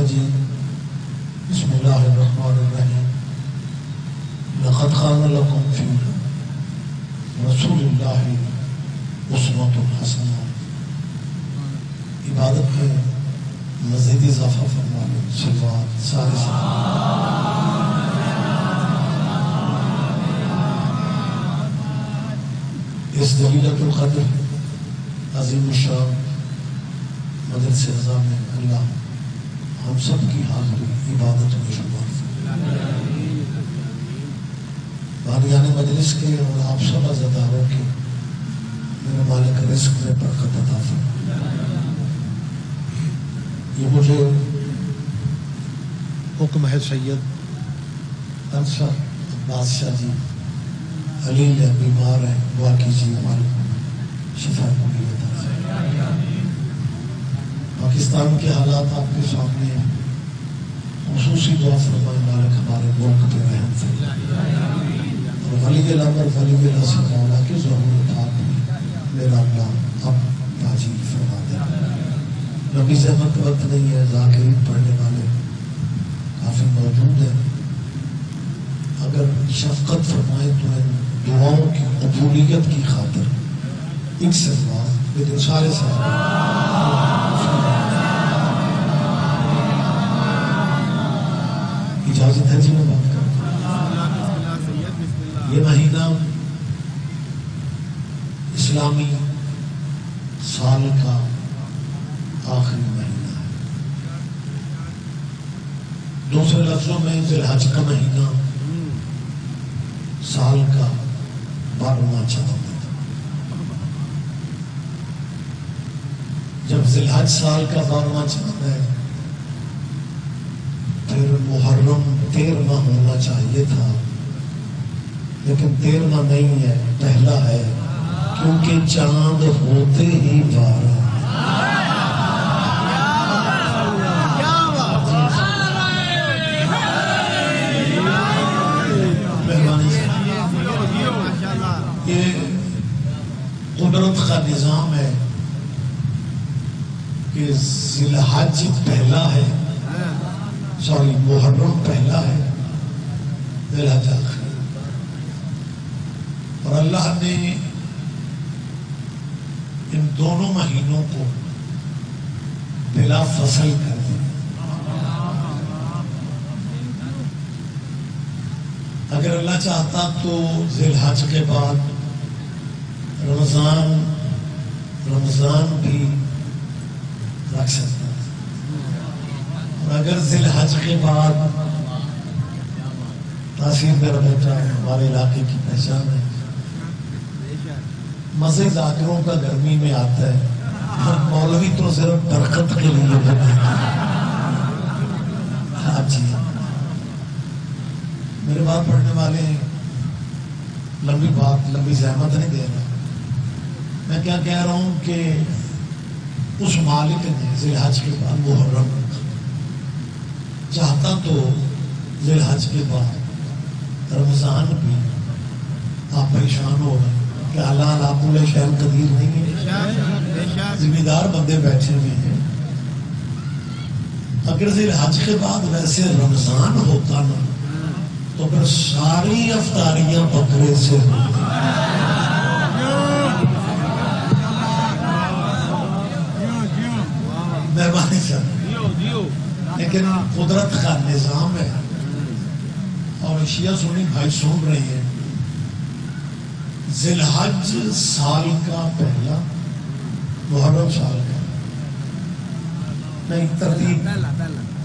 المجيد بسم الله الرحمن الرحيم لقد كان لكم في رسول الله اسوة حسنة. عبادت میں مزید اضافہ فرمانے صلوات سارے اس جلیلۃ القدر عظیم الشان مدرسے اعظم میں اللہ ہم سب کی حاضری عبادت میں شمار بانیان مجلس کے اور آپ سب عزاداروں کے میرے مالک رزق میں برکت عطا فرمائے. یہ مجھے حکم ہے سید انصر عباس شاہ جی علیل ہے، بیمار ہیں، دعا کیجیے ہمارے شفا کو بھی عطا فرمائے. پاکستان کے حالات آپ کے سامنے ہیں، خصوصی دعا فرمائے مالک ہمارے ملک پہ رحم فرمائے اور ولی الامر ولی الحسن مولا کے ظہور پاک میں میرا اللہ اب تاجیل فرما دے. نبی زحمت وقت نہیں ہے، ذاکرین پڑھنے والے کافی موجود ہیں. اگر شفقت فرمائے تو ان دعاؤں کی قبولیت کی خاطر ایک سے دعا لیکن سارے اجازت ہے جی میں بات کروں. یہ مہینہ اسلامی سال کا آخری مہینہ ہے. دوسرے لفظوں میں ذی الحج کا مہینہ سال کا 12واں چاند ہے. جب ذی الحج سال کا 12واں چاند ہے پھر محرم 13واں ہونا چاہیے تھا، لیکن 13واں نہیں ہے، پہلا ہے، کیونکہ چاند ہوتے ہی 12. یہ قدرت کا نظام ہے کہ ذی الحج پہلا ہے، محرم پہلا ہے، ذی الحج آخری. اور اللہ نے ان دونوں مہینوں کو بلا فصل کر دیا. اگر اللہ چاہتا تو ذی الحج کے بعد رمضان بھی رکھ سکتا، اور اگر ذی الحج کے بعد تاثیر میرا بیٹا ہمارے علاقے کی پہچان ہے، مزے ذاکروں کا گرمی میں آتا ہے، مولوی تو صرف برکت کے لیے بنے. ہاں جی میرے بات پڑھنے والے ہیں، لمبی بات لمبی زحمت نہیں دے رہا. میں کیا کہہ رہا ہوں کہ اس مالک نے ذی الحج کے بعد محرم رکھا، چاہتا تو ذی الحج کے بعد رمضان بھی. آپ پریشان ہو گئے کہ حلال آپ بولے شہر قدیر نہیں ہے، ذمہ دار بندے بیٹھے ہوئے ہیں. اگر ذی الحج کے بعد ویسے رمضان ہوتا نا تو پھر ساری افطاریاں بکرے سے ہوتی. مہربانی سر، لیکن قدرت کا نظام ہے. اور شیعہ سنی بھائی سن رہے ہیں، ذی الحج سال کا پہلا، محرم سال کا نہیں، ترتیب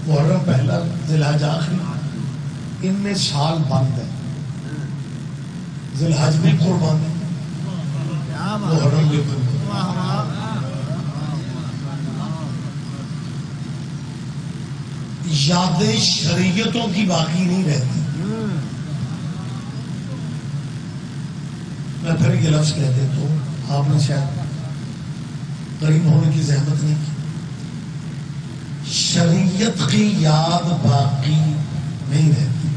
محرم پہلا، ذی الحج آخری. ان میں سال بند ہے، ذی الحج بھی قربان ہے، محرم بھی قربان. یادیں شریعتوں کی باقی نہیں رہتی. میں پھر یہ لفظ کہہ دیتا ہوں، آپ نے شاید قریب ہونے کی زحمت نہیں کی. شریعت کی یاد باقی نہیں رہتی،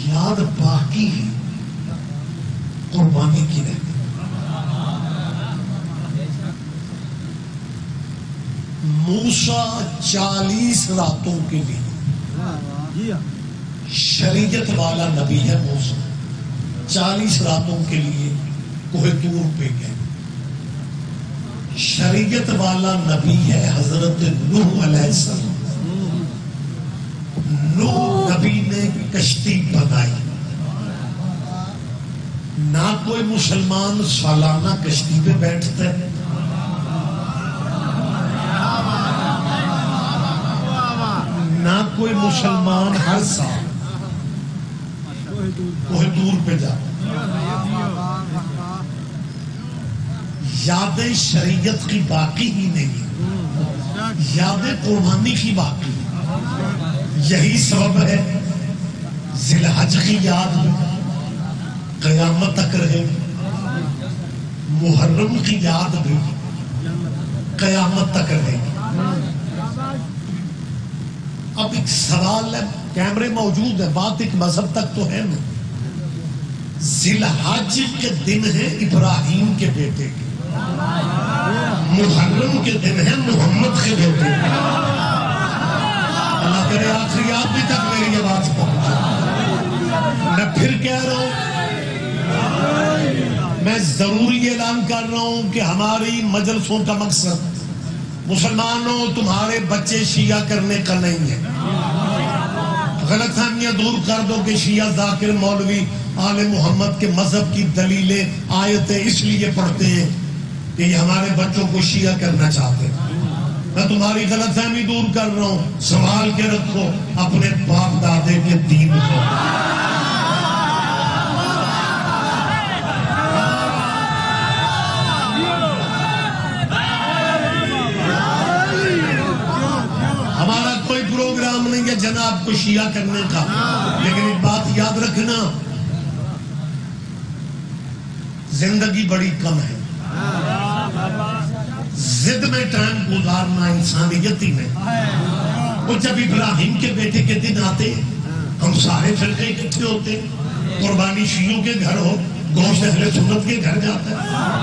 یاد باقی ہے قربانی کی رہتی. موسیٰ 40 راتوں کے لیے، شریعت والا نبی ہے موسیٰ، 40 راتوں کے لیے کوہ طور پہ گئے. شریعت والا نبی ہے حضرت نوح علیہ السلام. نوح نبی نے کشتی بنائی. نہ کوئی مسلمان سالانہ کشتی پہ بیٹھتا ہے، نہ کوئی مسلمان ہر سال کوہ طور پہ جاتا. یادیں شریعت کی باقی ہی نہیں، یادیں قربانی کی باقی. یہی سبب ہے ذی الحج کی یاد قیامت تک رہے، محرم کی یاد بھی قیامت تک رہے. اب ایک سوال ہے، کیمرے موجود ہیں، بات ایک مذہب تک تو ہے نا. ذی الحج کے دن ہے ابراہیم کے بیٹے کے، محرم کے دن ہے محمد کے بیٹے کے. اللہ کرے آخریات بھی تک میری یہ بات پہنچے. میں پھر کہہ رہا ہوں، میں ضروری اعلان کر رہا ہوں کہ ہماری مجلسوں کا مقصد مسلمانوں تمہارے بچے شیعہ کرنے کا نہیں ہے. غلط فہمیاں دور کر دو کہ شیعہ ذاکر مولوی آل محمد کے مذہب کی دلیلیں آیتیں اس لیے پڑھتے ہیں کہ یہ ہمارے بچوں کو شیعہ کرنا چاہتے ہیں. میں تمہاری غلط فہمی دور کر رہا ہوں. سنبھال کے رکھو اپنے باپ دادے کے دین کو. ہمارا کوئی پروگرام نہیں ہے جناب کو شیعہ کرنے کا، لیکن ایک بات یاد رکھنا، زندگی بڑی کم ہے. زد میں ٹائم گزارنا انسانیت ہی نہیں. اور جب ابراہیم کے بیٹے کے دن آتے ہم سارے فرقے اکٹھے ہوتے. قربانی شیعوں کے گھر ہو، گوشت اہل سنت کے گھر جاتا ہے.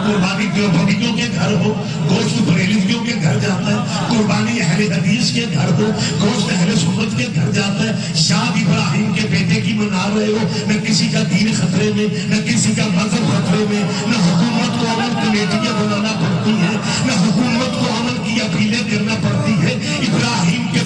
قربانی دیوبندیوں کے گھر ہو، گوشت بریلویوں کے گھر جاتا ہے. قربانی اہل حدیث کے گھر ہو، گوشت اہل سنت کے گھر جاتا ہے. شاد ابراہیم کے بیٹے کی منا رہے ہو، نہ کسی کا دین خطرے میں، نہ کسی کا مذہب خطرے میں، نہ حکومت کو عمل کمیٹیاں بنانا پڑتی ہیں، نہ حکومت کو عمل کی اپیلیں کرنا پڑتی ہے. ابراہیم کے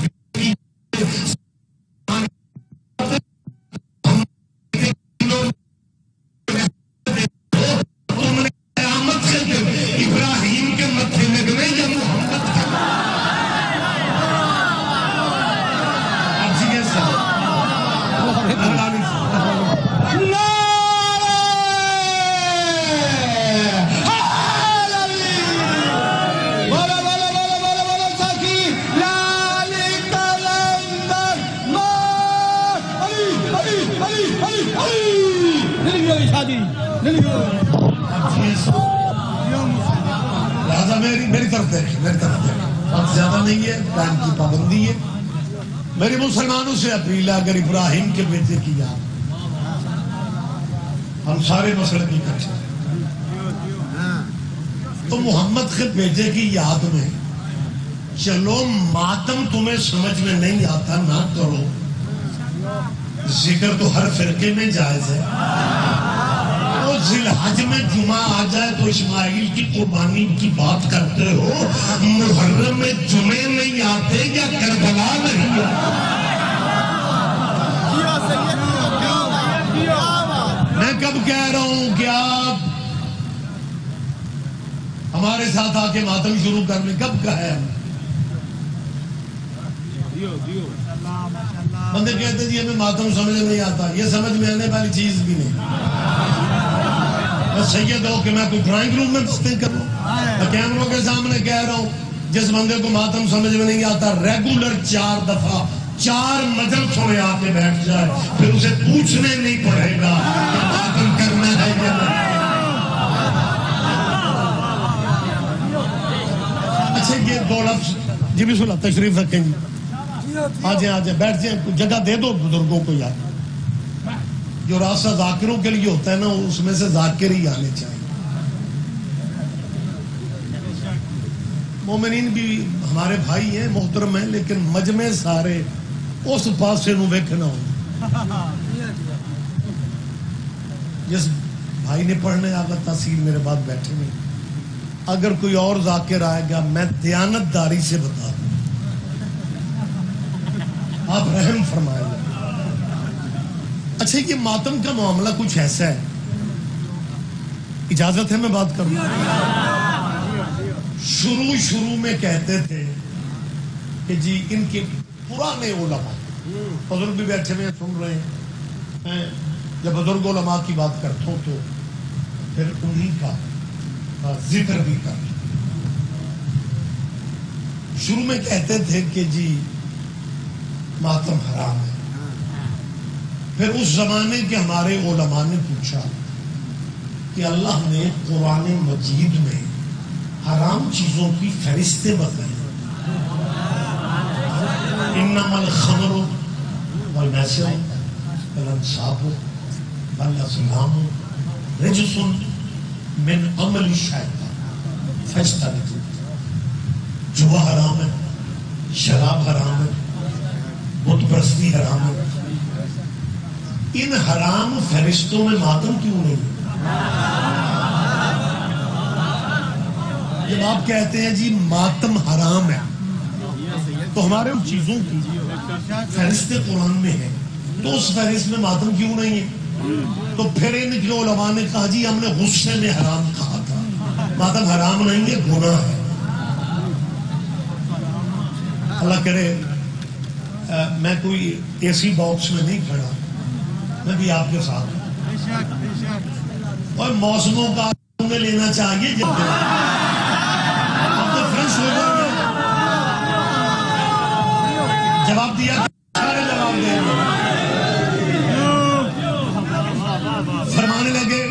میری طرف بہت زیادہ نہیں ہے، ٹائم کی پابندی ہے. میری مسلمانوں سے اپیل ہے، اگر ابراہیم کے بیٹے کی یاد، ہم سارے مسئلے کی کچھ تو محمد کے بیٹے کی یاد میں چلو. ماتم تمہیں سمجھ میں نہیں آتا نہ کرو، ذکر تو ہر فرقے میں جائز ہے. ذی الحج میں جمعہ آ جائے تو اسماعیل کی قربانی کی بات کرتے ہو، محرم میں جمعے نہیں آتے یا کربلا نہیں آتے. میں کب کہہ رہا ہوں کہ آپ ہمارے ساتھ آ کے ماتم شروع کر لیں؟ کب کہا ہے؟ بندے کہتے ہیں جی ہمیں ماتم سمجھ نہیں آتا. یہ سمجھ میں آنے والی چیز بھی نہیں. سید ہو کہ میں کوئی ڈرائنگ روم میں کروں؟ میں کیمروں کے سامنے کہہ رہا ہوں، جس بندے کو ماتم سمجھ میں نہیں آتا ریگولر 4 دفعہ 4 مجلسوں میں آ کے بیٹھ جائے، پھر اسے پوچھنے نہیں پڑے گا کہ ماتم کرنا ہے یا نہیں. اچھا یہ 2 لفظ جی بسم اللہ تشریف رکھیں جی. آ جائیں بیٹھ جائیں، جگہ دے دو بزرگوں کو. یار جو راستہ ذاکروں کے لیے ہوتا ہے نا، اس میں سے ذاکر ہی آنے چاہیے. مومنین بھی ہمارے بھائی ہیں محترم ہیں لیکن مجمع سارے اس پاسے نو ویکھنا ہو. جس بھائی نے پڑھنے آگا تحصیل میرے بعد بیٹھے میں اگر کوئی اور ذاکر آئے گا میں دیانت داری سے بتا دوں آپ رحم فرمائیں. اچھا یہ ماتم کا معاملہ کچھ ایسا ہے, اجازت ہے میں بات کروں. شروع میں کہتے تھے کہ جی ان کے پرانے علماء, بزرگ بھی بیٹھے ہوئے سن رہے ہیں, جب بزرگ علماء کی بات کرتا ہوں تو پھر انہی کا ذکر بھی کر. شروع میں کہتے تھے کہ جی ماتم حرام ہے. پھر اس زمانے کے ہمارے علماء نے پوچھا کہ اللہ نے قرآن مجید میں حرام چیزوں کی فہرستیں بتائی. انما الخمر والمیسر والانصاب والازلام رجس من عمل الشیطان فاجتنبوہ. جوا حرام ہے, شراب حرام ہے, بت پرستی حرام ہے. ان حرام فہرستوں میں ماتم کیوں نہیں؟ جب آپ کہتے ہیں جی ماتم حرام ہے تو ہمارے ان چیزوں کی فہرست قرآن میں ہے تو اس فہرست میں ماتم کیوں نہیں ہے؟ تو پھر ان کے علماء نے کہا جی ہم نے غصے میں حرام کہا تھا, ماتم حرام نہیں ہے, گناہ ہے. اللہ کرے میں کوئی ایسی باکس میں نہیں کھڑا, میں بھی آپ کے ساتھ اور موسموں کا میں لینا چاہیے. جواب دیا سارے جواب دیں فرمانے لگے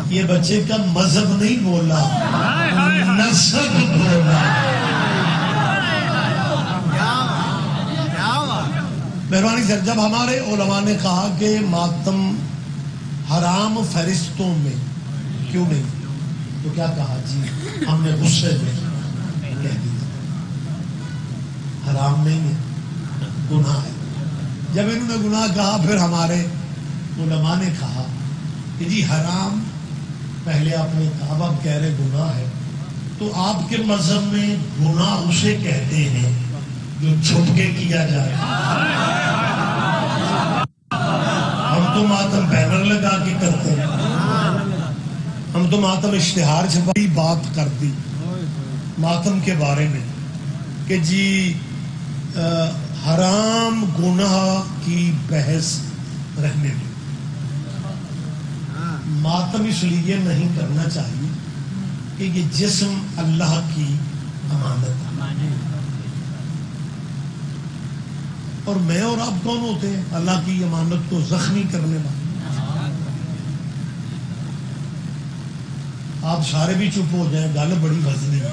یہ بچے کا مذہب نہیں بولا, نسب بولا. مہربانی سر, جب ہمارے علماء نے کہا کہ ماتم حرام فہرستوں میں کیوں نہیں تو کیا کہا جی ہم نے غصے میں کہہ دیا حرام نہیں ہے, گناہ ہے. جب انہوں نے گناہ کہا پھر ہمارے علماء نے کہا کہ جی حرام پہلے آپ نے کہا, اب کہہ رہے گناہ ہے, تو آپ کے مذہب میں گناہ اسے کہتے ہیں جو چھپ کے کیا جائے. ہم تو ماتم بینر لگا کے کرتے ہیں, ہم تو ماتم اشتہار چھپائی بات کر دی ماتم کے بارے میں کہ جی حرام گناہ کی بحث رہنے میں. ماتم اس لیے نہیں کرنا چاہیے کہ یہ جسم اللہ کی امانت ہے, اور میں اور آپ کون ہوتے ہیں اللہ کی امانت کو زخمی کرنے والے. آپ سارے بھی چپ ہو جائیں, گل بڑی وزنی ہے.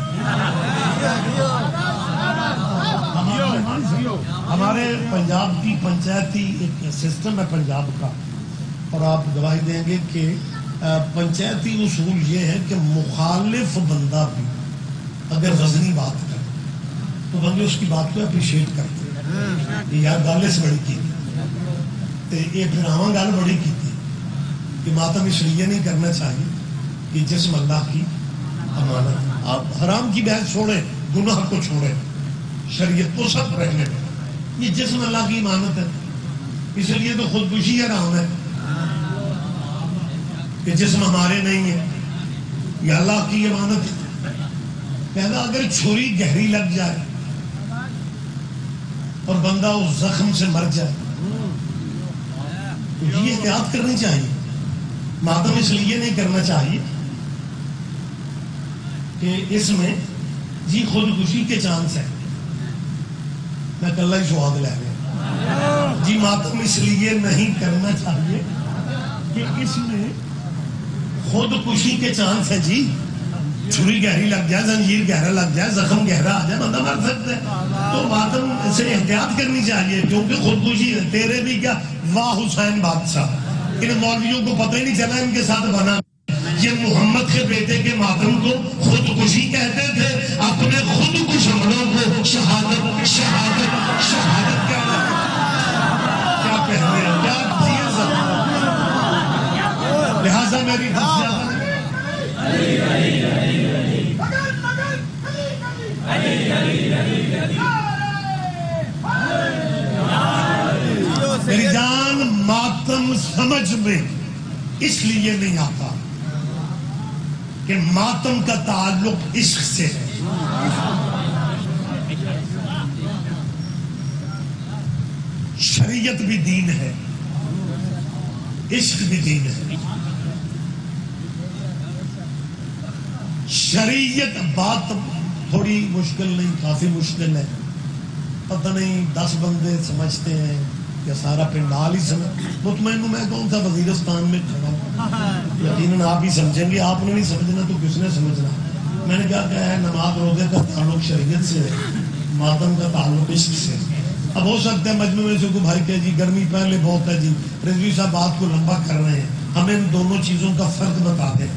ہمارے پنجاب کی پنچایتی ایک سسٹم ہے پنجاب کا, اور آپ گواہی دیں گے کہ پنچایتی اصول یہ ہے کہ مخالف بندہ بھی اگر وزنی بات کرے تو بندے اس کی بات کو اپریشیٹ کرتے ہیں, یار گل سے بڑی کی یہ پھر گل بڑی کی کہ ماتم اس لیے نہیں کرنا چاہیے کہ جسم اللہ کی امانت. آپ حرام کی بحث چھوڑیں, گناہ کو چھوڑیں, شریعت کو سب رہنے دیں. یہ جسم اللہ کی امانت ہے, اس لیے تو خودکشی حرام ہے کہ جسم ہمارے نہیں ہے, یہ اللہ کی امانت ہے. پہلا اگر چھری گہری لگ جائے اور بندہ اس زخم سے مر جائے تو یہ احتیاط کرنی چاہیے. ماتم اس لیے نہیں کرنا چاہیے کہ اس میں جی خودکشی کے چانس ہے. میں کل ہی سواد لے گیا جی. ماتم اس لیے نہیں کرنا چاہیے کہ اس میں خودکشی کے چانس ہے جی. چھری گہری لگ جائے, زنجیر گہرا لگ جائے, زخم گہرا آ جائے, بندہ مر سکتا ہے. تو ماتم سے احتیاط کرنی چاہیے کیونکہ خودکشی ہے. تیرے بھی کیا واہ حسین بادشاہ, ان مولویوں کو پتہ ہی نہیں چلا ان کے ساتھ بنا. یہ محمد کے بیٹے کے ماتم کو خودکشی کہتے تھے. اپنے خود کش حملوں کو شہادت شہادت شہادت کہنا ہے. کیا کہتے ہیں, کیا چیز. لہذا میری میری جان, ماتم سمجھ میں اس لیے نہیں آتا کہ ماتم کا تعلق عشق سے ہے. شریعت بھی دین ہے, عشق بھی دین ہے. شریعت بات تھوڑی مشکل نہیں, کافی مشکل ہے. پتہ نہیں 10 بندے سمجھتے ہیں یا سارا پنڈال ہی سمجھ. مطمئن میں کون سا وزیرستان میں کھڑا ہوں, یقیناً آپ ہی سمجھیں گے. آپ نے نہیں سمجھنا تو کس نے سمجھنا. میں نے کہا کہ ہے نماز روزے کا تعلق شریعت سے ہے, ماتم کا تعلق عشق سے. اب ہو سکتا ہے مجمع میں سے کوئی بھائی کہ جی گرمی پہلے بہت ہے جی, رضوی صاحب بات کو لمبا کر رہے ہیں, ہمیں ان دونوں چیزوں کا فرق بتا دیں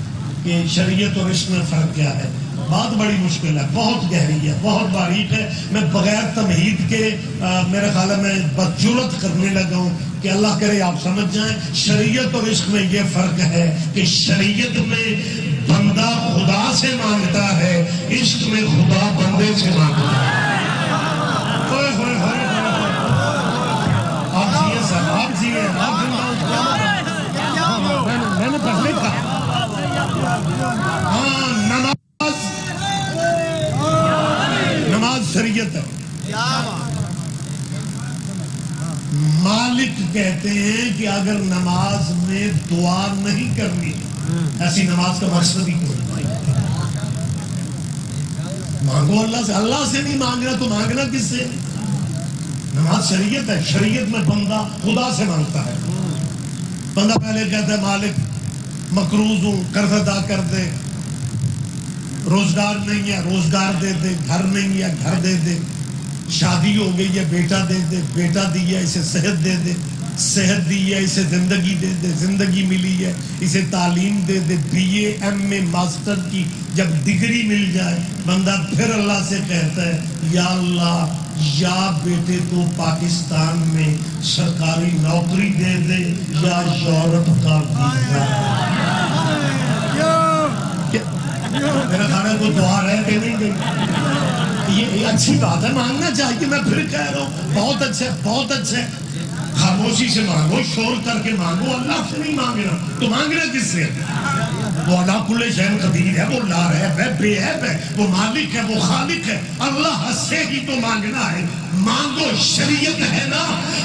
کہ شریعت اور عشق میں فرق کیا ہے. بات بڑی مشکل ہے, بہت گہری ہے, بہت باریک ہے. میں بغیر تمہید کے میرے خیال ہے میں بدجرت کرنے لگا ہوں کہ اللہ کرے آپ سمجھ جائیں. شریعت اور عشق میں یہ فرق ہے کہ شریعت میں بندہ خدا سے مانگتا ہے, عشق میں خدا بندے سے مانگتا ہے. آپ جیے سر, آپ جیے, میں نے پہلے کہا ہاں نماز شریعت ہے. مالک کہتے ہیں کہ اگر نماز میں دعا نہیں کرنی ایسی نماز کا مقصد ہی کوئی. مانگو اللہ سے, اللہ سے نہیں مانگنا تو مانگنا کس سے. نماز شریعت ہے, شریعت میں بندہ خدا سے مانگتا ہے. بندہ پہلے کہتا ہے مالک مقروض ہوں, قرض ادا کر دے, روزگار نہیں ہے روزگار دے دے, گھر نہیں ہے گھر دے دے, شادی ہو گئی ہے بیٹا دے دے, بیٹا دی ہے اسے صحت دے دے, صحت دی ہے اسے زندگی دے دے, زندگی ملی ہے اسے تعلیم دے دے. BA MA ماسٹر کی جب ڈگری مل جائے بندہ پھر اللہ سے کہتا ہے یا اللہ یا بیٹے کو پاکستان میں سرکاری نوکری دے دے یا یورپ کا ویزا. میرا کھانا کوئی دعا رہ کے نہیں گئی. یہ اچھی بات ہے, مانگنا چاہیے. میں پھر کہہ رہا ہوں بہت اچھا ہے, بہت اچھا ہے. خاموشی سے مانگو, شور کر کے مانگو, اللہ سے نہیں مانگنا تو مانگنا کس سے. وہ اللہ کل شیء قدیر ہے, وہ لا عیب ہے, بے عیب ہے, وہ مالک ہے, وہ خالق ہے. اللہ سے ہی تو مانگنا ہے. مانگو, شریعت ہے نا,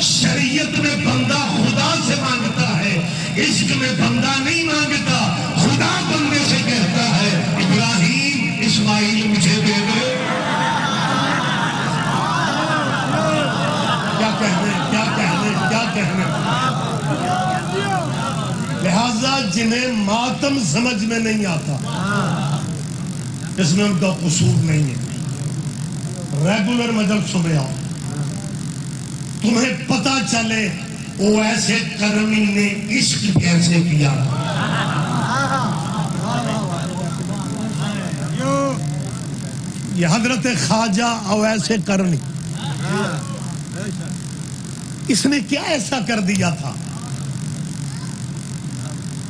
شریعت میں بندہ خدا سے مانگتا ہے, عشق میں بندہ نہیں مانگتا, خدا بندے سے کہتا ہے ابراہیم اسماعیل مجھے دے دے. کیا کہنے, کیا کہنے, کیا کہنے. لہذا جنہیں ماتم سمجھ میں نہیں آتا اس میں ان کا قصور نہیں ہے. ریگولر مجلسوں میں آؤ, تمہیں پتا چلے وہ ایسے کرمی نے عشق کیسے کیا. یہ حضرت خواجہ اویس کرنی, اس نے کیا ایسا کر دیا تھا.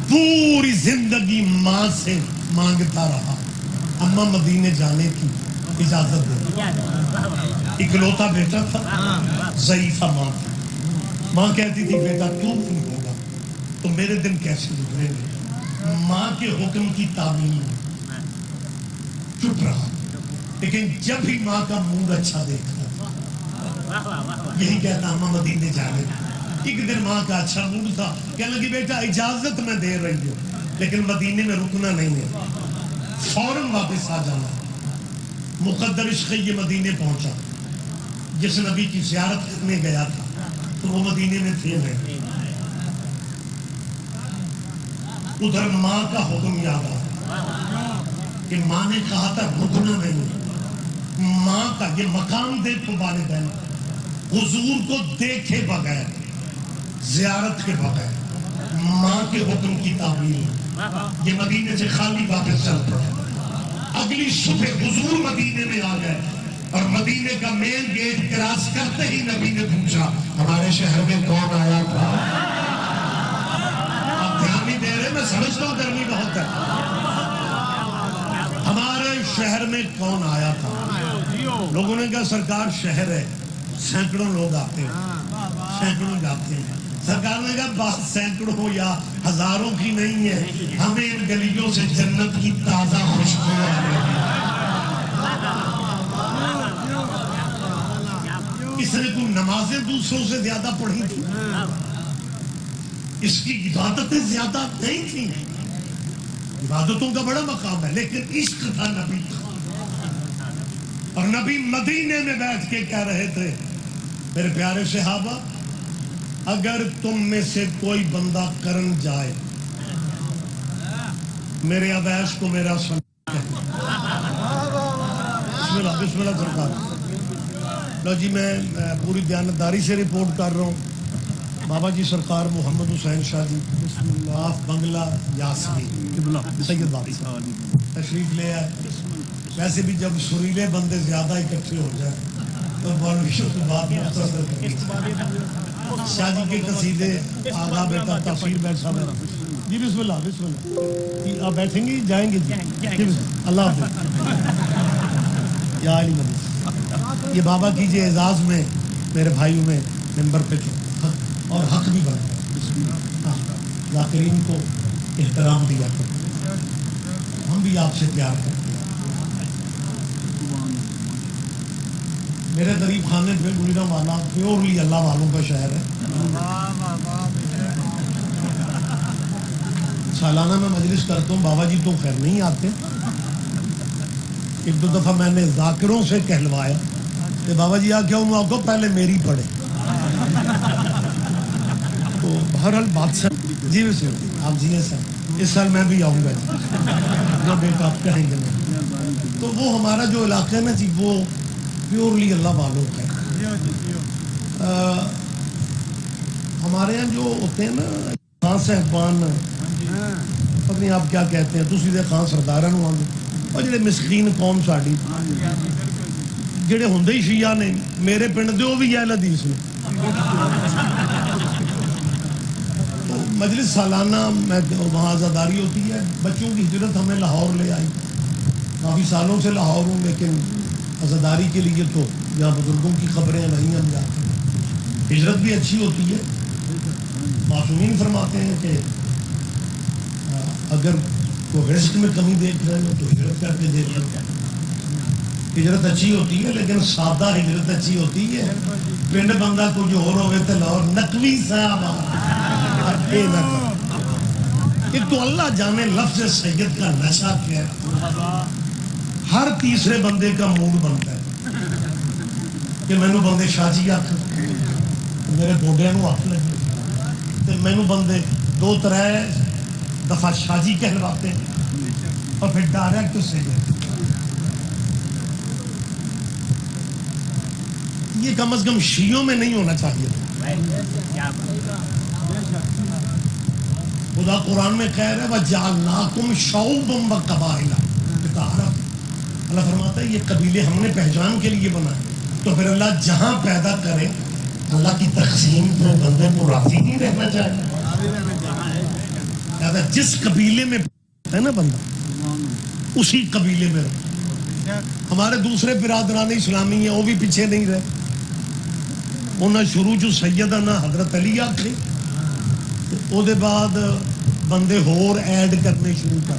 پوری زندگی ماں سے مانگتا رہا, اماں مدینے جانے کی اجازت دے. اکلوتا بیٹا تھا, ضعیفہ ماں تھی. ماں کہتی تھی بیٹا کیوں نہیں ہوگا تو میرے دن کیسے گزریں گے. ماں کے حکم کی تعمیل چپ رہا, لیکن جب بھی ماں کا موڈ اچھا دیکھتا یہی کہتا اماں مدینے جانے. ایک دن ماں کا اچھا موڈ تھا، کہنے لگی بیٹا اجازت میں دے رہی ہوں لیکن مدینے میں رکنا نہیں ہے، فوراً واپس آ جانا۔ مقدر عشق یہ مدینے پہنچا، جس نبی کی زیارت کرنے گیا تھا تو وہ مدینے میں تھے نہیں۔ ادھر ماں کا حکم یاد آیا کہ ماں نے کہا تھا رکنا نہیں۔ ماں کا یہ مقام دیکھو والدین، حضور کو دیکھے بغیر، زیارت کے بغیر، ماں کے حکم کی تعمیل، یہ مدینے سے خالی واپس چل پڑے۔ اگلی صبح حضور مدینے میں آ گئے اور مدینے کا مین گیٹ کراس کرتے ہی نبی نے پوچھا ہمارے شہر میں کون آیا تھا؟ آپ دھیان نہیں دے رہے، میں سمجھتا ہوں گرمی بہت ہے۔ ہمارے شہر میں کون آیا تھا؟ لوگوں نے کہا سرکار شہر ہے، سینکڑوں لوگ آتے ہیں، سینکڑوں جاتے ہیں۔ سرکار نے کہا بات سینکڑوں یا ہزاروں کی نہیں ہے، ہمیں ان گلیوں سے جنت کی تازہ خوشبو آ رہی ہے۔ اس نے کوئی نمازیں دوسروں سے زیادہ پڑھی تھی، اس کی عبادتیں زیادہ نہیں تھیں، عبادتوں کا بڑا مقام ہے لیکن عشق تھا نبی کا۔ اور نبی مدینے میں بیٹھ کے کہہ رہے تھے میرے پیارے صحابہ، اگر تم میں سے کوئی بندہ کرن جائے میرے اویس کو میرا سن، بسم اللہ سرکار۔ لو جی میں پوری دیانتداری سے رپورٹ کر رہا ہوں، بابا جی سرکار محمد حسین شاہ جی آف بنگلہ یاسمین سید بابا تشریف لے آئے۔ ویسے بھی جب سریلے بندے زیادہ اکٹھے ہو جائیں تو مولویوں کی بات مختصر کرنی چاہیے۔ شاہ جی کے قصیدے آغا بیٹا تفسیر بیٹھا ہے جی، بسم اللہ بسم اللہ۔ آپ بیٹھیں گے جائیں گے جی، اللہ حافظ یا علی مدد۔ یہ بابا کی جی اعزاز میں میرے بھائیوں میں ممبر پہ حق اور حق بھی بڑھتا ہے، ذاکرین کو احترام دیا کرتے، ہم بھی آپ سے پیار کرتے ہیں۔ میرے غریب خانے پہ گلیرہ والا پیورلی اللہ والوں کا شہر ہے۔ سالانہ میں مجلس کرتا ہوں، بابا جی تو خیر نہیں آتے۔ ایک دو دفعہ میں نے ذاکروں سے کہلوایا کہ بابا جی آ کیا ہوں آپ کو پہلے میری پڑھے، تو بہرحال بات سر جی ویسے آپ جی سر اس سال میں بھی آؤں گا جو بیٹا آپ کہیں گے میں، تو وہ ہمارا جو علاقہ ہے نا جی وہ پیورلی اللہ والوں کا ہے۔ ہمارے یہاں جو ہوتے ہیں نا خان صاحبان، پتہ نہیں آپ کیا کہتے ہیں، دوسری دے خان سرداراں نوں آندے، اور جڑے مسکین قوم ساڈی جڑے ہوندے ہی شیعہ نے، میرے پنڈ دے وہ بھی اہل حدیث نے۔ تو مجلس سالانہ میں وہاں عزاداری ہوتی ہے، بچوں کی ہجرت ہمیں لاہور لے آئی، کافی سالوں سے لاہور ہوں لیکن عزاداری کے لیے تو یا بزرگوں کی خبریں وہیں ہم جاتے ہیں۔ ہجرت بھی اچھی ہوتی ہے، معصومین فرماتے ہیں کہ اگر کوئی رزق میں کمی دیکھ رہے ہو تو ہجرت کر کے دیکھ لو۔ ہجرت اچھی ہوتی ہے لیکن سادہ ہجرت اچھی ہوتی ہے، پنڈ بندہ کچھ اور ہوئے تو لاہور نقوی صاحب ایک تو اللہ جانے لفظ سید کا نشہ کیا ہے، ہر تیسرے بندے کا موڈ بنتا ہے کہ مینو بندے شاہ جی آخ، میرے گوڈیا نو آخ لگے، تو مینو بندے دو ترے دفعہ شاہ جی کہلواتے ہیں اور پھر ڈائریکٹ سے یہ کم از کم شیعوں میں نہیں ہونا چاہیے۔ خدا قرآن میں کہہ رہا ہے وَجَعَلْنَاكُمْ شَعُوبًا وَقَبَائِلًا، اللہ فرماتا ہے یہ قبیلے ہم نے پہچان کے لیے بنائے، تو پھر اللہ جہاں پیدا کرے اللہ کی تقسیم پر بندے کو راضی نہیں رہنا چاہیے۔ جس قبیلے میں ہے نا بندہ اسی قبیلے میں رہے۔ ہمارے دوسرے برادران اسلامی ہیں وہ بھی پیچھے نہیں رہے، انہوں نے شروع جو سیدنا حضرت علی آکھے او دے بعد بندے ہور ایڈ کرنے شروع کر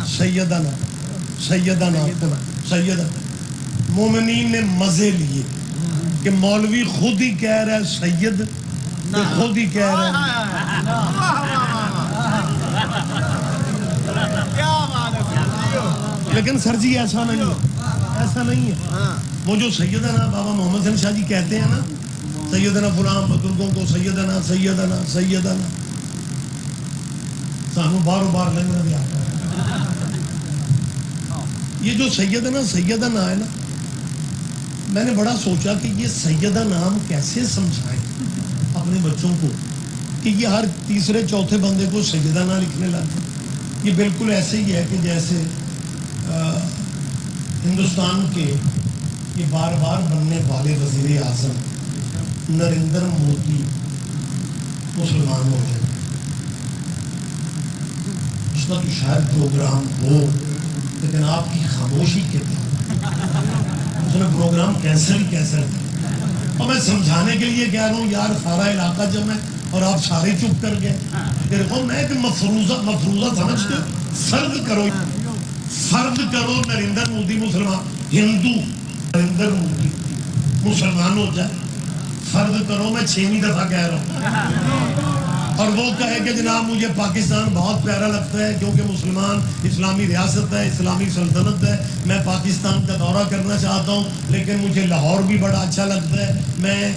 سیدنا مومنین نے مزے لیے کہ مولوی خود ہی کہہ رہا ہے سید تو خود ہی کہہ رہا ہے، لیکن سر جی ایسا نہیں ہے، ایسا نہیں ہے۔ وہ جو سیدنا بابا محمد حسین شاہ جی کہتے ہیں نا سیدنا فلاں بزرگوں کو سیدنا سیدنا سیدنا، سانو باروں بار لگنا بھی آتا ہے۔ یہ جو سیدنا سیدنا ہے نا، میں نے بڑا سوچا کہ یہ سیدہ نام کیسے سمجھائیں اپنے بچوں کو کہ یہ ہر تیسرے چوتھے بندے کو سیدہ نہ لکھنے لگے۔ یہ بالکل ایسے ہی ہے کہ جیسے ہندوستان کے یہ بار بار بننے والے وزیر اعظم نریندر مودی مسلمان ہو جائے، اس کا تو شاید پروگرام ہو لیکن آپ کی خاموشی کے بعد اس نے پروگرام کینسل کر، اور میں سمجھانے کے لیے کہہ رہا ہوں یار سارا علاقہ جب میں اور آپ سارے چپ کر گئے، دیکھو میں کہ مفروضہ سمجھتے فرض کرو نریندر مودی مسلمان، ہندو نریندر مودی مسلمان ہو جائے، فرض کرو میں 6ویں دفعہ کہہ رہا ہوں، اور وہ کہے کہ جناب مجھے پاکستان بہت پیارا لگتا ہے کیونکہ مسلمان اسلامی ریاست ہے، اسلامی سلطنت ہے، میں پاکستان کا دورہ کرنا چاہتا ہوں لیکن مجھے لاہور بھی بڑا اچھا لگتا ہے، میں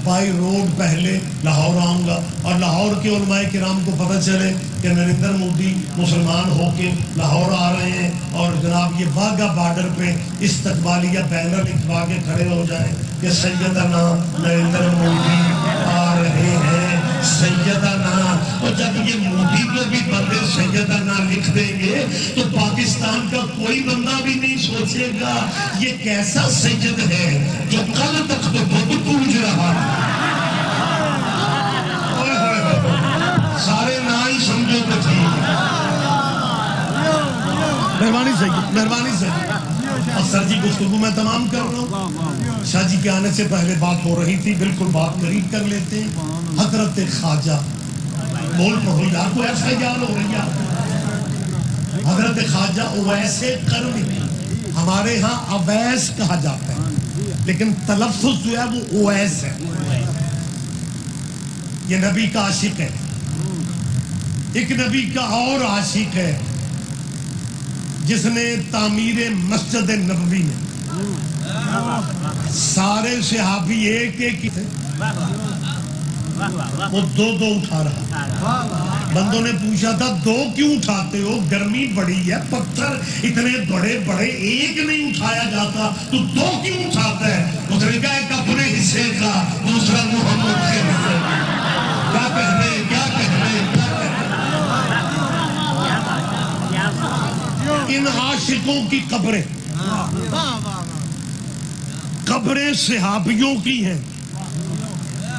بائی روڈ پہلے لاہور آؤں گا، اور لاہور کے علماء کرام کو پتہ چلے کہ نریندر مودی مسلمان ہو کے لاہور آ رہے ہیں، اور جناب یہ واگا بارڈر پہ استقبالیہ بینر لکھوا کے کھڑے ہو جائیں کہ سیدنا نریندر مودی آ رہے ہیں، سیدنا۔ اور جب یہ مودی کو بھی بندے سیدنا لکھ دیں گے تو پاکستان کا کوئی بندہ بھی نہیں سوچے گا یہ کیسا سید ہے جو کل تک تو بت پوج رہا ہے۔ سارے نہ ہی سمجھو تو ٹھیک ہے۔ مہربانی سے اور سر جی گفتگو میں تمام کر رہا ہوں، شاہ جی کے آنے سے پہلے بات ہو رہی تھی، بالکل بات قریب کر لیتے ہیں۔ حضرت خواجہ بول پڑھو یار، کو ایسا یاد ہو رہی ہے، حضرت خواجہ اویس کرمی، ہمارے ہاں اویس کہا جاتا ہے لیکن تلفظ جو ہے وہ اویس ہے۔ یہ نبی کا عاشق ہے، ایک نبی کا اور عاشق ہے جس نے تعمیر مسجد نبوی میں سارے صحابی ایک ایک تھے، وہ دو اٹھا رہا۔ بندوں نے پوچھا تھا 2 کیوں اٹھاتے ہو، گرمی بڑی ہے، پتھر اتنے بڑے بڑے ایک نہیں اٹھایا جاتا تو 2 کیوں اٹھاتا ہے؟ اس نے کہا ایک اپنے حصے کا، دوسرا محمد کے حصے کا۔ کیا کہنے ان عاشقوں کی قبریں صحابیوں کی ہیں۔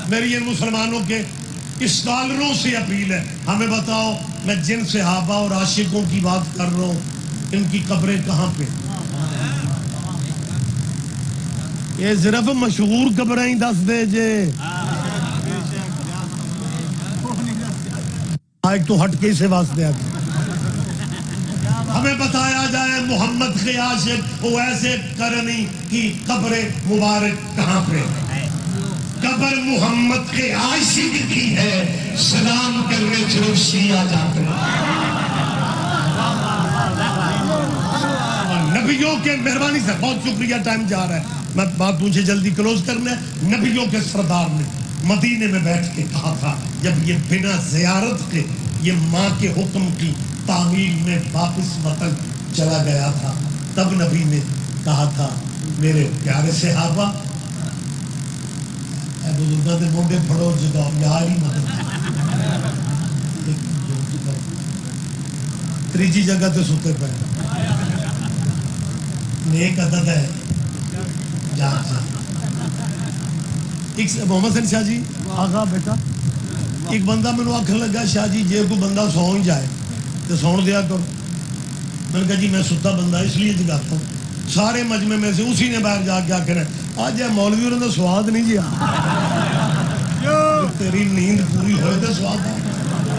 میری ان مسلمانوں کے اسکالروں سے اپیل ہے، ہمیں بتاؤ میں جن صحابہ اور عاشقوں کی بات کر رہا ہوں ان کی قبریں کہاں پہ؟ یہ صرف مشہور قبریں ہی دس دے جے، ایک تو ہٹ کے سے واسطے آتے، ہمیں بتایا جائے محمد کے عاشق اویس کرنی کی قبر مبارک کہاں پہ؟ قبر محمد کے عاشق کی ہے، سلام کرنے جو شیعہ جاتے ہیں۔ نبیوں کے مہربانی سے بہت شکریہ، ٹائم جا رہا ہے، میں بات مجھے جلدی کلوز کرنا ہے۔ نبیوں کے سردار نے مدینے میں بیٹھ کے کہا تھا جب یہ بنا زیارت کے یہ ماں کے حکم کی تعمیل میں واپس وطن چلا گیا تھا، تب نبی نے کہا تھا میرے پیارے صحابہ بزرگوں کے موڈے پھڑو جگہ یار ہی مدد تیجی جگہ تے ستے پہ نیک عدد ہے جان سے۔ ایک محمد حسین شاہ جی آغا بیٹا ایک بندہ میں نے آکھن لگا شاہ جی جے کوئی بندہ سو ہی جائے تو سون دیا کرو۔ میں نے کہا جی میں ستا بندہ اس لیے جگاتا ہوں۔ سارے مجمع میں سے اسی نے باہر جا کے آخر آج مولوی انہوں نے سواد نہیں جیا، تیری نیند پوری ہوئے تو سواد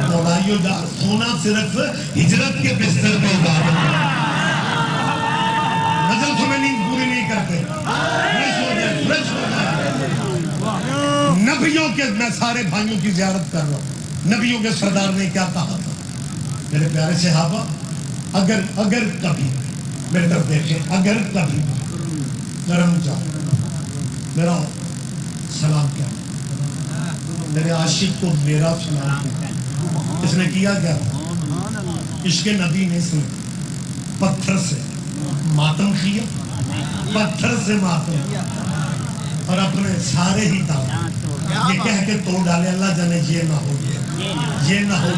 موڑائیو جا، سونا صرف ہجرت کے بستر میں عبادت ہے، نزل سے میں نیند پوری نہیں کرتے، فریش ہو جائے نبیوں کے، میں سارے بھائیوں کی زیارت کر رہا ہوں، نبیوں کے سردار نے کیا کہا تھا؟ میرے پیارے صحابہ، اگر کبھی میرے طرف دیکھیں، اگر کبھی کرم جاؤ میرا سلام کیا، میرے عاشق کو میرا سلام کیا۔ اس نے کیا کیا؟ عشق نبی نے پتھر سے ماتم کیا، پتھر سے ماتم، اور اپنے سارے ہی دعوت یہ کہہ کے توڑ ڈالے، اللہ جانے یہ نہ ہو یہ نہ ہو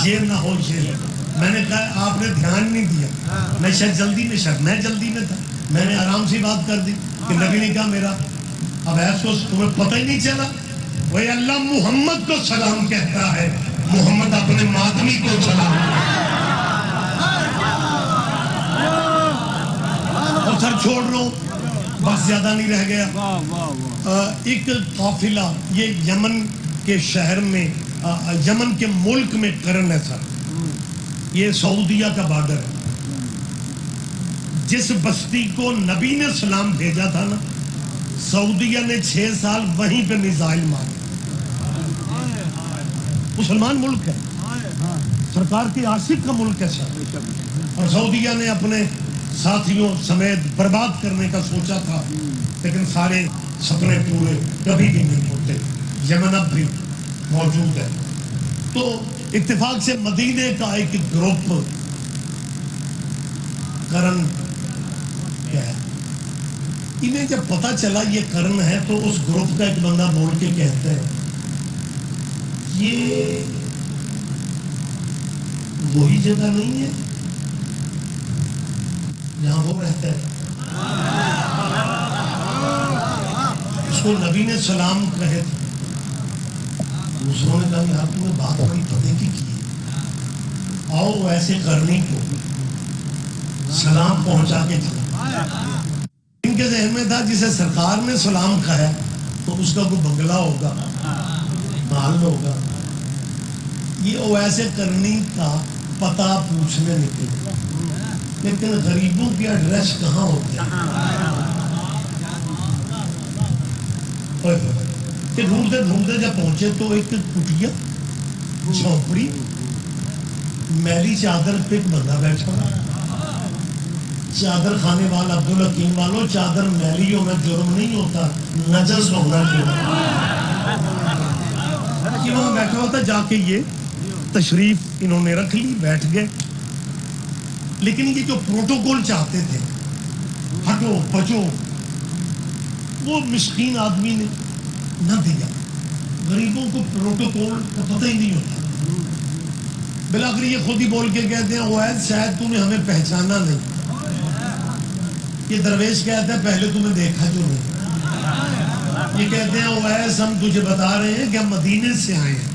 یہ نہ ہو یہ۔ میں نے کہا آپ نے دھیان نہیں دیا، میں شاید جلدی میں تھا، میں نے آرام سے بات کر دی کہ نبی نے کہا میرا، اب ایسا تمہیں پتہ ہی نہیں چلا، وہی اللہ محمد کو سلام کہتا ہے، محمد اپنے ماتمی کو سلام اور سر چھوڑ رہا ہوں، بس زیادہ نہیں رہ گیا۔ ایک قافلہ یہ یمن کے شہر میں، یمن کے ملک میں کرن ہے سر، یہ سعودیہ کا بارڈر ہے، جس بستی کو نبی نے سلام بھیجا تھا نا، سعودیہ نے 6 سال وہیں پہ میزائل مارے۔ مسلمان ملک ہے، سرکار کے عاشق کا ملک ہے سر، اور سعودیہ نے اپنے ساتھیوں سمیت برباد کرنے کا سوچا تھا، لیکن سارے سپنے پورے کبھی بھی نہیں ہوتے۔ یمن اب بھی موجود ہے۔ تو اتفاق سے مدینے کا ایک گروپ کرن کیا ہے، انہیں جب پتا چلا یہ کرن ہے تو اس گروپ کا ایک بندہ بول کے کہتا ہے یہ وہی جگہ نہیں ہے جہاں وہ رہتا ہے۔ اس کو نبی نے سلام کہے تھے، دوسروں نے کہا یار تمہیں بات بڑی پتے کی ہے، آؤ ایسے کرنی کو سلام پہنچا کے چلا۔ ان کے ذہن میں تھا جسے سرکار نے سلام کہا تو اس کا کوئی بنگلہ ہوگا، محل ہوگا، یہ ایسے کرنی کا پتہ پوچھنے نکلے، لیکن غریبوں کے ایڈریس کہاں ہوتے ہیں؟ کہ ڈھونڈتے جب پہنچے تو ایک کٹیا جھونپڑی، میلی چادر پہ ایک بندہ بیٹھا، چادر کھانے والا عبدالحکیم والوں، چادر میلیوں میں جرم نہیں ہوتا، نجس ہونا کہ وہاں بیٹھا ہوتا۔ جا کے یہ تشریف انہوں نے رکھ لی، بیٹھ گئے، لیکن یہ جو پروٹوکول چاہتے تھے، ہٹو بچو، وہ مسکین آدمی نے نہ دیا۔ غریبوں کو پروٹوکول کا پتہ ہی نہیں ہوتا، بلاخر یہ خود ہی بول کے کہتے ہیں اویس شاید تم نے ہمیں پہچانا نہیں۔ یہ درویش کہتا ہے پہلے تمہیں دیکھا جو نہیں۔ یہ کہتے ہیں اویس ہم تجھے بتا رہے ہیں کہ ہم مدینے سے آئے ہیں۔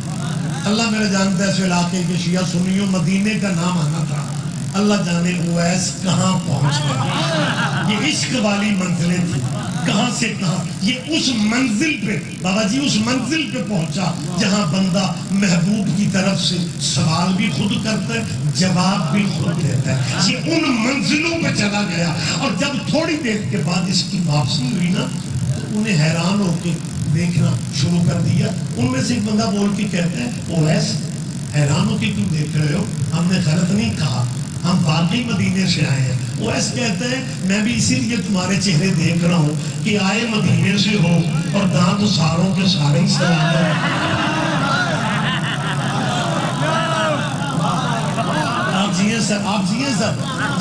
اللہ میرا جانتا ہے اس علاقے کے شیعہ سنیوں مدینے کا نام آنا تھا، اللہ جانے اویس کہاں پہنچ گیا۔ یہ عشق والی منزلیں تھی، کہاں سے کہاں، یہ اس منزل پہ بابا جی اس منزل پہ پہنچا جہاں بندہ محبوب کی طرف سے سوال بھی خود کرتا ہے، جواب بھی خود دیتا ہے۔ یہ ان منزلوں پہ چلا گیا، اور جب تھوڑی دیر کے بعد اس کی واپسی ہوئی نا تو انہیں حیران ہو کے دیکھنا شروع کر دیا۔ ان میں سے ایک بندہ بول کے کہتا ہے اویس حیران ہو کے کیوں دیکھ رہے ہو، ہم نے غلط نہیں کہا، ہم واقعی مدینے سے آئے ہیں۔ اویس کہتے ہیں میں بھی اسی لیے تمہارے چہرے دیکھ رہا ہوں کہ آئے مدینے سے ہو اور دانت ساروں کے سارے ہی سلام ہیں۔ آپ جیئے سر،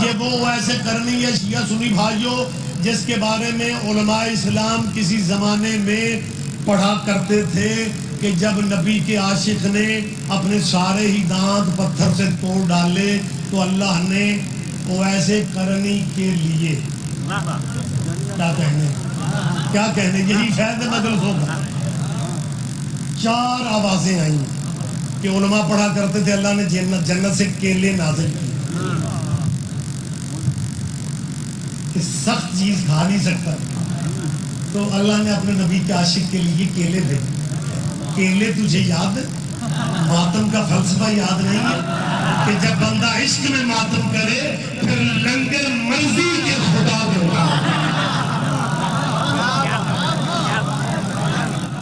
یہ وہ ایسے کرنی ہے شیعہ سنی بھائیوں جس کے بارے میں علماء اسلام کسی زمانے میں پڑھا کرتے تھے کہ جب نبی کے عاشق نے اپنے سارے ہی دانت پتھر سے توڑ ڈالے تو اللہ نے اویسے کرنی کے لیے کیا کہنے یہی شاید مجلس ہوگا، 4 آوازیں آئیں کہ علماء پڑھا کرتے تھے اللہ نے جنت سے کیلے نازل کی کہ سخت چیز کھا نہیں سکتا، تو اللہ نے اپنے نبی کے عاشق کے لیے کیلے بھیجے۔ کیلے تجھے یاد ہے؟ ماتم کا فلسفہ یاد نہیں ہے کہ جب بندہ عشق میں ماتم کرے پھر لنگر مرضی کے خدا ہوگا۔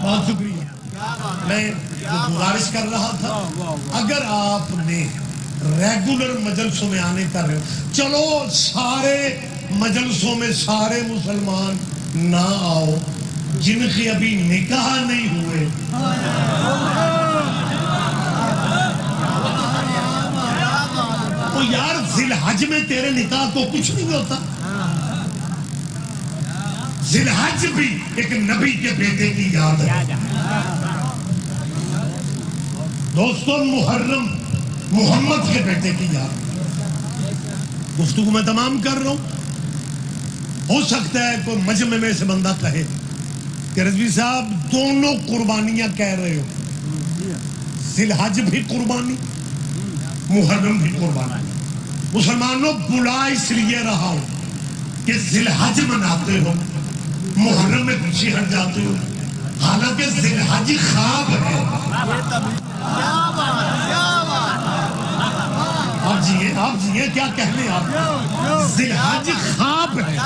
بہت شکریہ۔ میں جو گزارش کر رہا تھا، اگر آپ نے ریگولر مجلسوں میں آنے کا رہے، چلو سارے مجلسوں میں سارے مسلمان نہ آؤ، جن کے ابھی نکاح نہیں ہوئے تو یار ذی الحج میں تیرے نکاح کو کچھ نہیں ہوتا. ذی الحج بھی ایک نبی کے بیٹے کی یاد ہے. دوستو محرم محمد کے بیٹے کی یاد. گفتگو میں تمام کر رہا ہوں. ہو سکتا ہے کوئی مجمع میں سے بندہ کہے کہ رضوی صاحب دونوں قربانیاں کہہ رہے ہو، ذی الحج بھی قربانی، محرم بھی قربانی. مسلمانوں بلا اس لیے رہا ہو کہ ذی الحج مناتے ہو، محرم میں پیچھے ہٹ جاتے ہو، حالانکہ ذی الحج خواب ہے. آپ جیے کیا کہنے آپ، ذی الحج خواب ہے.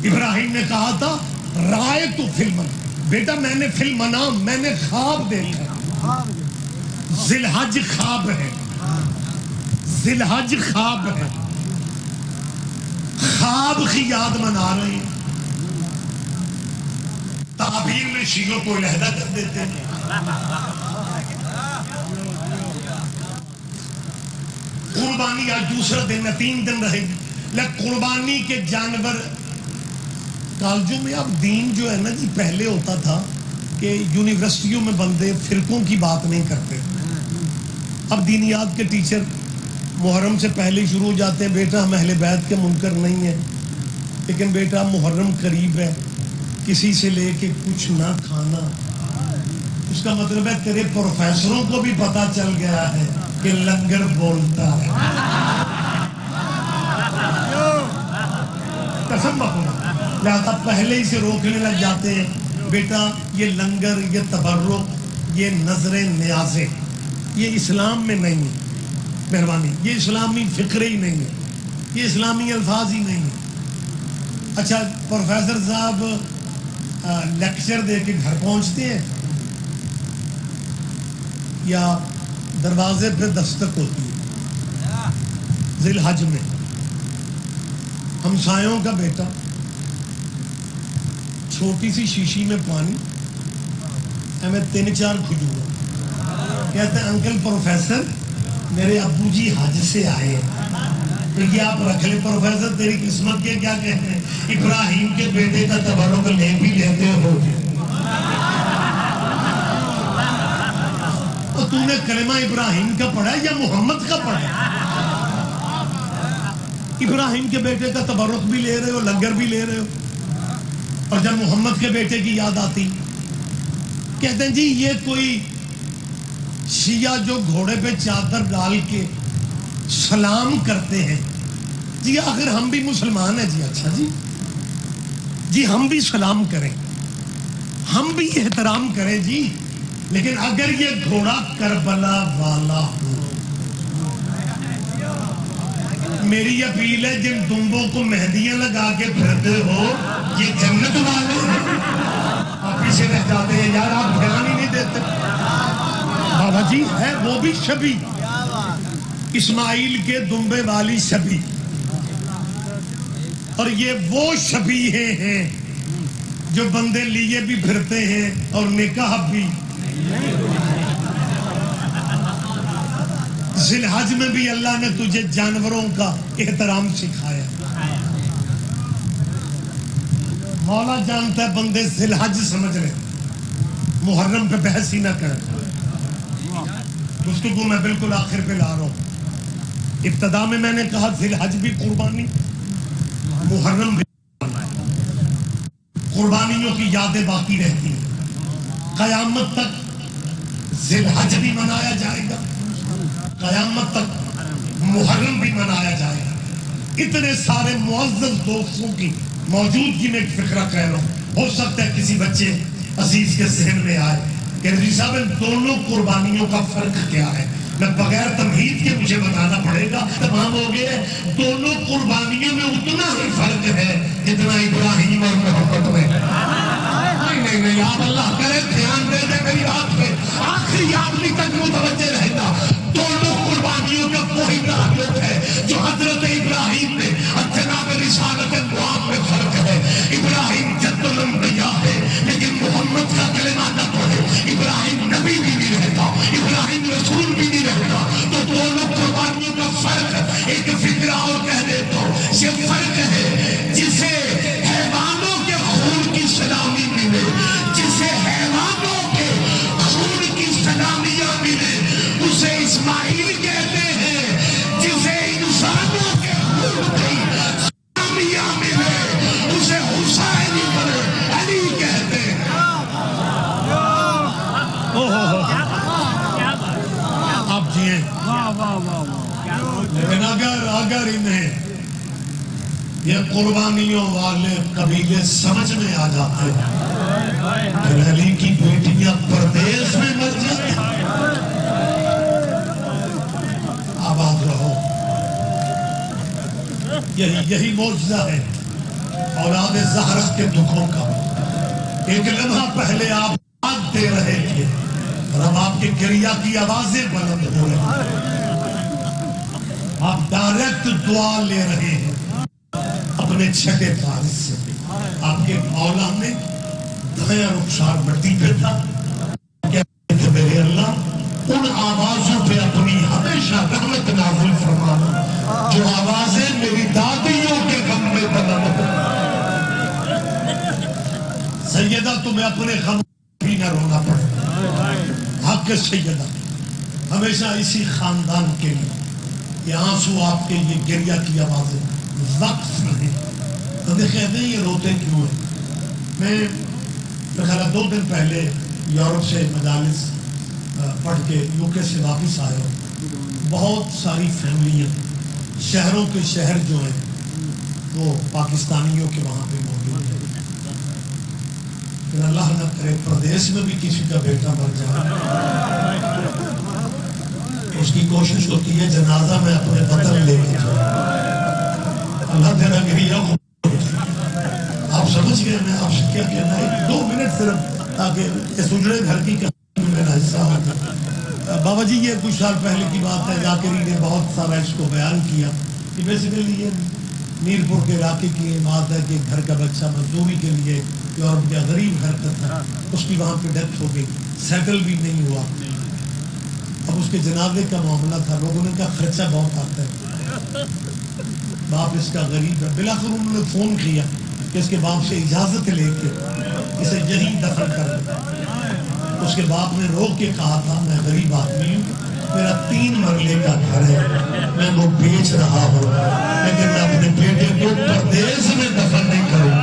ابراہیم نے کہا تھا رائے تو فلم، بیٹا میں نے فلم منام، میں نے خواب دیکھا. ذی الحج خواب ہے، ذی الحج خواب ہے. خواب کی یاد منا رہے ہیں. تعبیر میں شیعوں کو علیحدہ کر دیتے ہیں. قربانی آج دوسرا دن ہے، 3 دن رہے گی. لیکن قربانی کے جانور کالجوں میں اب دین جو ہے نا جی، پہلے ہوتا تھا کہ یونیورسٹیوں میں بندے فرقوں کی بات نہیں کرتے. اب دینیات کے ٹیچر محرم سے پہلے شروع ہو جاتے ہیں، بیٹا ہم اہل بیت کے منکر نہیں ہیں، لیکن بیٹا محرم قریب ہے، کسی سے لے کے کچھ نہ کھانا. اس کا مطلب ہے تیرے پروفیسروں کو بھی پتا چل گیا ہے کہ لنگر بولتا ہے. قسم بخدا لہذا پہلے ہی سے روکنے لگ جاتے ہیں. بیٹا یہ لنگر، یہ تبرک، یہ نظر نیازیں، یہ اسلام میں نہیں ہے. مہربانی، یہ اسلامی فکر ہی نہیں ہے، یہ اسلامی الفاظ ہی نہیں ہے. اچھا پروفیسر صاحب لیکچر دے کے گھر پہنچتے ہیں یا دروازے پہ دستک ہوتی ہے؟ ذی الحج میں ہمسایوں کا بیٹا چھوٹی سی شیشی میں پانی، ہمیں 3-4 کھجور، کہتے ہیں انکل پروفیسر میرے ابو جی حج سے آئے ہیں، تو یہ آپ رکھ لیں. پروفیسر تیری قسمت کے کیا کہتے ہیں، ابراہیم کے بیٹے کا تبرک لے بھی لیتے ہو. اور تو نے کلمہ ابراہیم کا پڑھا یا محمد کا پڑھا؟ ابراہیم کے بیٹے کا تبرک بھی لے رہے ہو، لنگر بھی لے رہے ہو. اور جب محمد کے بیٹے کی یاد آتی کہتے ہیں جی یہ کوئی شیعہ جو گھوڑے پہ چادر ڈال کے سلام کرتے ہیں، جی آخر ہم بھی مسلمان ہیں. جی اچھا جی ہم بھی سلام کریں، ہم بھی احترام کریں جی، لیکن اگر یہ گھوڑا کربلا والا ہو. میری اپیل ہے جن دمبوں کو مہندیاں لگا کے پھرتے ہو یہ جنت والے ہیں. آپ پیچھے رہ جاتے ہیں یار، آپ دھیان ہی نہیں دیتے. بابا جی ہے وہ بھی شبی، اسماعیل کے دمبے والی شبی، اور یہ وہ شبیہیں ہیں جو بندے لیے بھی پھرتے ہیں اور نکاح بھی. ذی الحج میں بھی اللہ نے تجھے جانوروں کا احترام سکھایا. مولا جانتا ہے بندے ذی الحج سمجھ رہے، محرم پہ بحث ہی نہ کریں. گفتگو میں بالکل آخر پہ لا رہا ہوں. ابتدا میں نے کہا ذی الحج بھی قربانی، محرم بھی قربانیوں کی یادیں باقی رہتی ہیں. قیامت تک ذی الحج بھی منایا جائے گا، قیامت تک محرم بھی منایا جائے گا. اتنے سارے معزز دوستوں کی موجودگی میں ایک فکرہ کہہ رہا ہوں. ہو سکتا ہے کسی بچے عزیز کے ذہن میں آئے کہ رضی صاحب ان دونوں قربانیوں کا فرق کیا ہے. میں بغیر تمہید کے مجھے بتانا پڑے گا. تمام ہو گئے، دونوں قربانیوں میں اتنا ہی فرق ہے جتنا ابراہیم اور محمد میں. نہیں آپ اللہ کرے دھیان دے دیں. ایک فکرہ اور کہہ دیتا ہوں، یہ فرق ہے جسے حیوانوں کے خون کی سلامی ملے، جسے حیوانوں کے خون کی سلامیاں ملے اسے اسماعیل کہتے ہیں، جسے انسانوں کے خون کی سلامیاں ملے اسے حسین بن علی کہتے ہیں۔ آپ جیئے، لیکن اگر انہیں یہ قربانیوں والے قبیلے سمجھ میں آ جاتے ہیں پھر علی کی بیٹیاں پردیس میں مر جاتی ہیں۔ آباد رہو، یہی معجزہ ہے اولاد زہرا کے دکھوں کا۔ ایک لمحہ پہلے آپ بات دے رہے تھے اور اب آپ کے گریہ کی آوازیں بلند ہو رہی ہیں، آپ ڈائریکٹ دعا لے رہے ہیں اپنے چھٹے فارس سے۔ آپ کے مولا نے دھایا رخسار مٹی پہ تھا، کہتے تھے میرے اللہ ان آوازوں پہ اپنی ہمیشہ رحمت نازل فرمانا جو آوازیں میری دادیوں کے غم میں بلند ہو۔ سیدہ تمہیں اپنے غم بھی نہ رونا پڑے، حق سیدہ ہمیشہ اسی خاندان کے لیے یہ آنسو آپ کے یہ گریہ کی آوازیں وقف نہیں۔ تو کہتے ہیں یہ روتے کیوں ہیں؟ میں خیال 2 دن پہلے یورپ سے مجالس پڑھ کے UK سے واپس آیا ہوں۔ بہت ساری فیملیاں شہروں کے شہر جو ہیں وہ پاکستانیوں کے وہاں پہ موجود ہیں، پھر اللہ نہ کرے پردیس میں بھی کسی کا بیٹا مر جائے، اس کی کوشش ہوتی ہے جنازہ میں اپنے وطن لے کے جاؤں۔ اللہ تیرا گریہ کو آپ سمجھ گئے میں آپ سے کیا کہنا ہے؟ 2 منٹ صرف تاکہ اس اجڑے گھر کی کہانی میں میرا حصہ ہو۔ بابا جی یہ کچھ سال پہلے کی بات ہے، ذاکری نے بہت سارا اس کو بیان کیا کہ بیسیکلی یہ میرپور کے علاقے کی بات ہے کہ گھر کا بچہ مزدوری کے لیے یورپ کا غریب گھر کا تھا، اس کی وہاں پہ ڈیتھ ہو گئی، سیٹل بھی نہیں ہوا۔ اب اس کے جنازے کا معاملہ تھا، لوگوں نے کہا خرچہ بہت آتا ہے، باپ اس کا غریب ہے۔ بلاخر انہوں نے فون کیا کہ اس کے باپ سے اجازت لے کے اسے یہیں دفن کر دیں۔ اس کے باپ نے رو کے کہا تھا میں غریب آدمی ہوں، میرا 3 مرلے کا گھر ہے، میں وہ بیچ رہا ہوں، لیکن میں اپنے بیٹے کو پردیس میں دفن نہیں کروں۔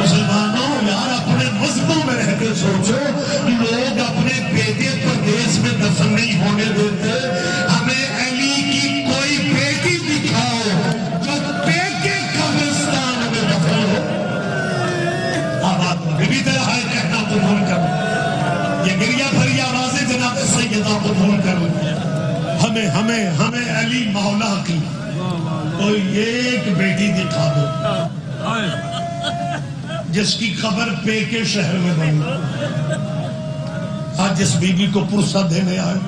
مسلمانوں یار اپنے مذہبوں میں رہ کے سوچو، لوگ اپنے بیٹے پردیس میں دفن نہیں ہونے دیتے۔ ہمیں علی کی کوئی بیٹی دکھاؤ جو بیٹے قبرستان میں دفن ہو۔ آباد میں بھی تیرا ہے کہنا قبول کرو، یہ گریہ بھری آوازیں جناب سیدہ قبول کرو۔ ہمیں علی مولا کی کوئی ایک بیٹی دکھا دو جس کی خبر پے کے شہر میں بنی۔ آج جس بی بی کو پرسہ دینے آئے،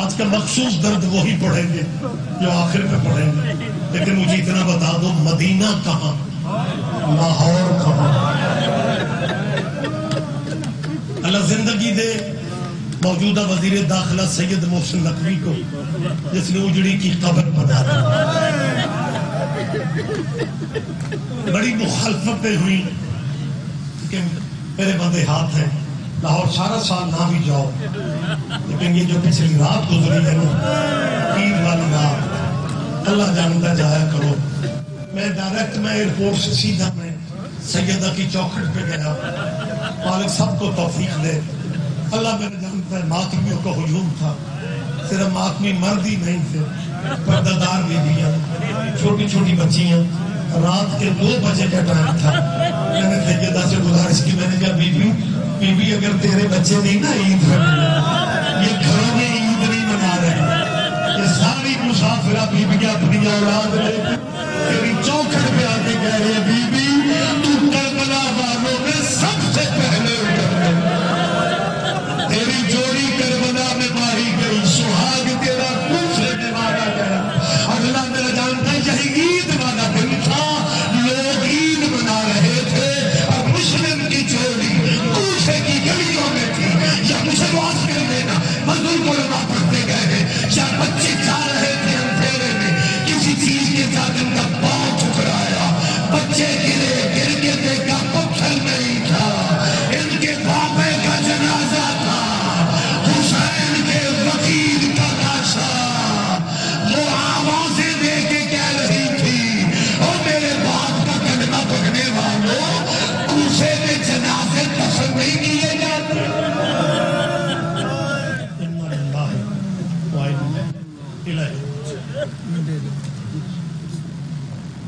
آج کا مخصوص درد وہی پڑھیں گے جو آخر میں پڑھیں گے، لیکن مجھے اتنا بتا دو مدینہ کہاں، لاہور کہاں؟ اللہ زندگی دے موجودہ وزیر داخلہ سید محسن نقوی کو جس نے اجڑی کی قبر بنا دی۔ بڑی مخالفتیں ہوئی کہ میرے بندے ہاتھ ہیں، لاہور سارا سال نہ بھی جاؤ، لیکن یہ جو پچھلی رات گزری ہے نا عید والی رات، اللہ جانتا جایا کرو۔ میں ایئرپورٹ سے سیدھا میں سیدہ کی چوکھٹ پہ گیا، مالک سب کو توفیق دے، اللہ میرے جانتا ہے ماتمیوں کا ہجوم تھا، صرف ماتمی مرد ہی نہیں تھے، پردہ دار بیویاں، چھوٹی چھوٹی بچیاں، رات کے 2 بجے کا ٹائم تھا۔ میں نے سیدہ سے گزارش کی، میں نے کہا بی بی اگر تیرے بچے نہیں نا عید میں یہ گھروں میں عید نہیں منا رہے، یہ ساری مسافرہ بیویاں اپنی اولاد لے کے تیری چوکھٹ پہ آ کے کہہ رہے بی بی تو کربلا والوں میں سب سے پہلے اتر گئے، تیری جوڑی کربلا میں ماری گئی، سہاگ تیرا دوسرے میں مارا گیا۔ اگلا میرا جانتا ہے یہی عید والا دن تھا، لوگ عید منا رہے تھے اور مسلم کی جوڑی کوفے کی گلیوں میں تھی، یا مجھے معاف کر دینا مزدور کو لما پڑھتے گئے ہیں، یا بچے جا رہے تھے اندھیرے میں کسی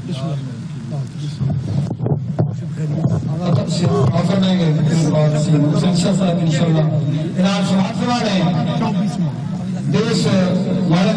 دیش والے